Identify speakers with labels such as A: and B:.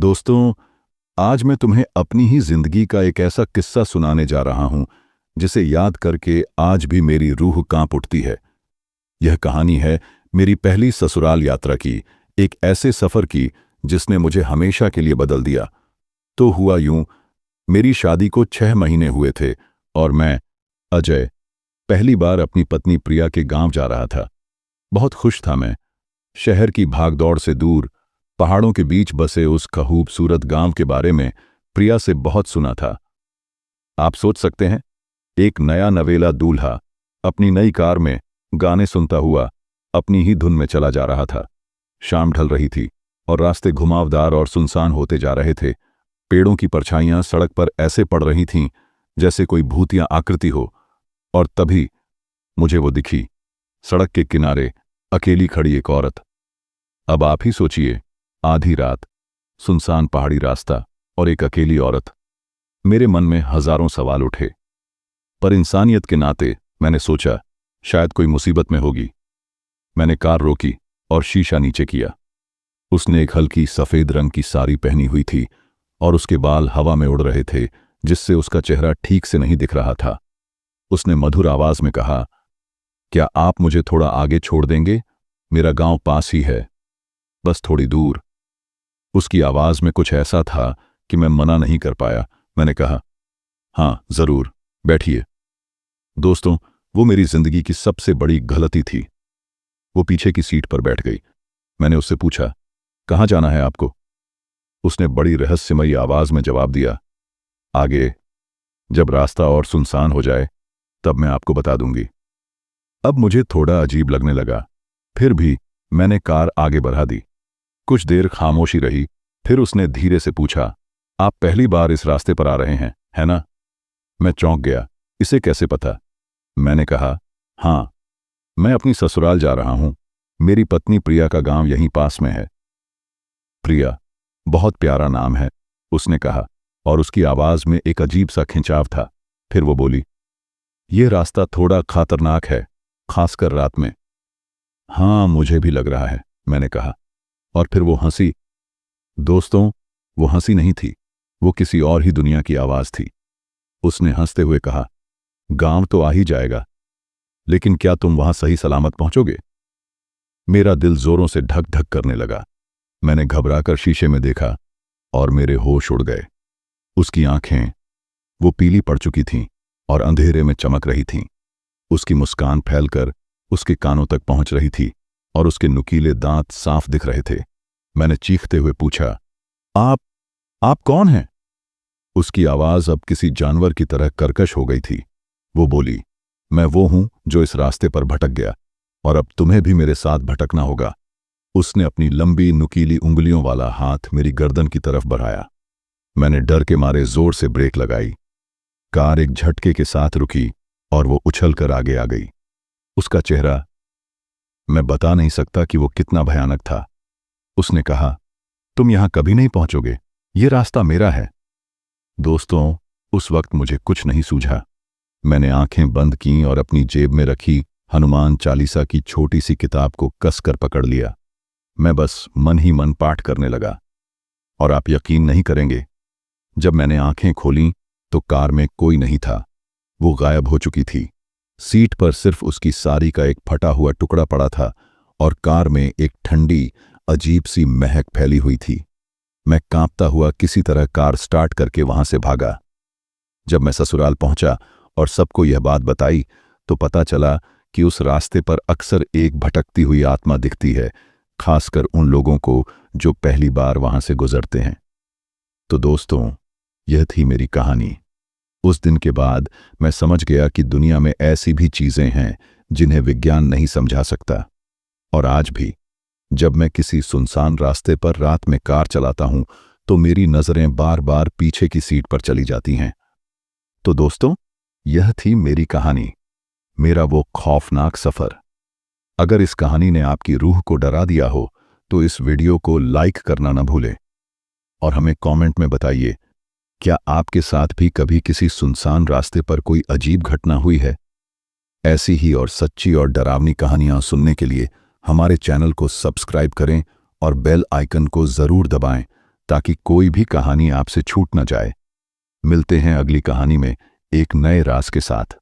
A: दोस्तों, आज मैं तुम्हें अपनी ही जिंदगी का एक ऐसा किस्सा सुनाने जा रहा हूं जिसे याद करके आज भी मेरी रूह कांप उठती है। यह कहानी है मेरी पहली ससुराल यात्रा की, एक ऐसे सफर की जिसने मुझे हमेशा के लिए बदल दिया। तो हुआ यूं, मेरी शादी को 6 महीने हुए थे और मैं, अजय, पहली बार अपनी पत्नी प्रिया के गांव जा रहा था। बहुत खुश था मैं। शहर की भागदौड़ से दूर पहाड़ों के बीच बसे उस खूबसूरत गांव के बारे में प्रिया से बहुत सुना था। आप सोच सकते हैं, एक नया नवेला दूल्हा अपनी नई कार में गाने सुनता हुआ अपनी ही धुन में चला जा रहा था। शाम ढल रही थी और रास्ते घुमावदार और सुनसान होते जा रहे थे। पेड़ों की परछाइयां सड़क पर ऐसे पड़ रही थीं जैसे कोई भूतिया आकृति हो। और तभी मुझे वो दिखी, सड़क के किनारे अकेली खड़ी एक औरत। अब आप ही सोचिए, आधी रात, सुनसान पहाड़ी रास्ता और एक अकेली औरत। मेरे मन में हजारों सवाल उठे, पर इंसानियत के नाते मैंने सोचा शायद कोई मुसीबत में होगी। मैंने कार रोकी और शीशा नीचे किया। उसने एक हल्की सफेद रंग की साड़ी पहनी हुई थी और उसके बाल हवा में उड़ रहे थे, जिससे उसका चेहरा ठीक से नहीं दिख रहा था। उसने मधुर आवाज में कहा, क्या आप मुझे थोड़ा आगे छोड़ देंगे? मेरा गांव पास ही है, बस थोड़ी दूर। उसकी आवाज में कुछ ऐसा था कि मैं मना नहीं कर पाया। मैंने कहा, हाँ जरूर, बैठिए। दोस्तों, वो मेरी जिंदगी की सबसे बड़ी गलती थी। वो पीछे की सीट पर बैठ गई। मैंने उससे पूछा, कहाँ जाना है आपको? उसने बड़ी रहस्यमयी आवाज में जवाब दिया, आगे, जब रास्ता और सुनसान हो जाए तब मैं आपको बता दूंगी। अब मुझे थोड़ा अजीब लगने लगा, फिर भी मैंने कार आगे बढ़ा दी। कुछ देर खामोशी रही, फिर उसने धीरे से पूछा, आप पहली बार इस रास्ते पर आ रहे हैं, है ना? मैं चौंक गया, इसे कैसे पता? मैंने कहा, हाँ, मैं अपनी ससुराल जा रहा हूं। मेरी पत्नी प्रिया का गांव यहीं पास में है। प्रिया, बहुत प्यारा नाम है, उसने कहा, और उसकी आवाज में एक अजीब सा खिंचाव था। फिर वो बोली, यह रास्ता थोड़ा खतरनाक है, खासकर रात में। हाँ, मुझे भी लग रहा है, मैंने कहा। और फिर वो हंसी। दोस्तों, वो हंसी नहीं थी, वो किसी और ही दुनिया की आवाज थी। उसने हंसते हुए कहा, गांव तो आ ही जाएगा, लेकिन क्या तुम वहां सही सलामत पहुंचोगे? मेरा दिल जोरों से धक धक करने लगा। मैंने घबराकर शीशे में देखा और मेरे होश उड़ गए। उसकी आंखें, वो पीली पड़ चुकी थीं और अंधेरे में चमक रही थीं। उसकी मुस्कान फैलकर उसके कानों तक पहुंच रही थी और उसके नुकीले दांत साफ दिख रहे थे। मैंने चीखते हुए पूछा, आप कौन हैं? उसकी आवाज अब किसी जानवर की तरह कर्कश हो गई थी। वो बोली, मैं वो हूं जो इस रास्ते पर भटक गया, और अब तुम्हें भी मेरे साथ भटकना होगा। उसने अपनी लंबी नुकीली उंगलियों वाला हाथ मेरी गर्दन की तरफ बढ़ाया। मैंने डर के मारे जोर से ब्रेक लगाई। कार एक झटके के साथ रुकी और वो उछलकर आगे आ गई। उसका चेहरा, मैं बता नहीं सकता कि वो कितना भयानक था। उसने कहा, तुम यहां कभी नहीं पहुंचोगे, ये रास्ता मेरा है। दोस्तों, उस वक्त मुझे कुछ नहीं सूझा। मैंने आंखें बंद कीं और अपनी जेब में रखी हनुमान चालीसा की छोटी सी किताब को कसकर पकड़ लिया। मैं बस मन ही मन पाठ करने लगा। और आप यकीन नहीं करेंगे, जब मैंने आंखें खोलीं तो कार में कोई नहीं था। वो गायब हो चुकी थी। सीट पर सिर्फ उसकी साड़ी का एक फटा हुआ टुकड़ा पड़ा था और कार में एक ठंडी, अजीब सी महक फैली हुई थी। मैं कांपता हुआ किसी तरह कार स्टार्ट करके वहां से भागा। जब मैं ससुराल पहुंचा और सबको यह बात बताई तो पता चला कि उस रास्ते पर अक्सर एक भटकती हुई आत्मा दिखती है, खासकर उन लोगों को जो पहली बार वहां से गुजरते हैं। तो दोस्तों, यह थी मेरी कहानी। उस दिन के बाद मैं समझ गया कि दुनिया में ऐसी भी चीजें हैं जिन्हें विज्ञान नहीं समझा सकता। और आज भी जब मैं किसी सुनसान रास्ते पर रात में कार चलाता हूं तो मेरी नजरें बार बार पीछे की सीट पर चली जाती हैं। तो दोस्तों, यह थी मेरी कहानी, मेरा वो खौफनाक सफर। अगर इस कहानी ने आपकी रूह को डरा दिया हो तो इस वीडियो को लाइक करना न भूलें और हमें कमेंट में बताइए, क्या आपके साथ भी कभी किसी सुनसान रास्ते पर कोई अजीब घटना हुई है? ऐसी ही और सच्ची और डरावनी कहानियां सुनने के लिए हमारे चैनल को सब्सक्राइब करें और बेल आइकन को जरूर दबाएं ताकि कोई भी कहानी आपसे छूट न जाए। मिलते हैं अगली कहानी में एक नए राज के साथ।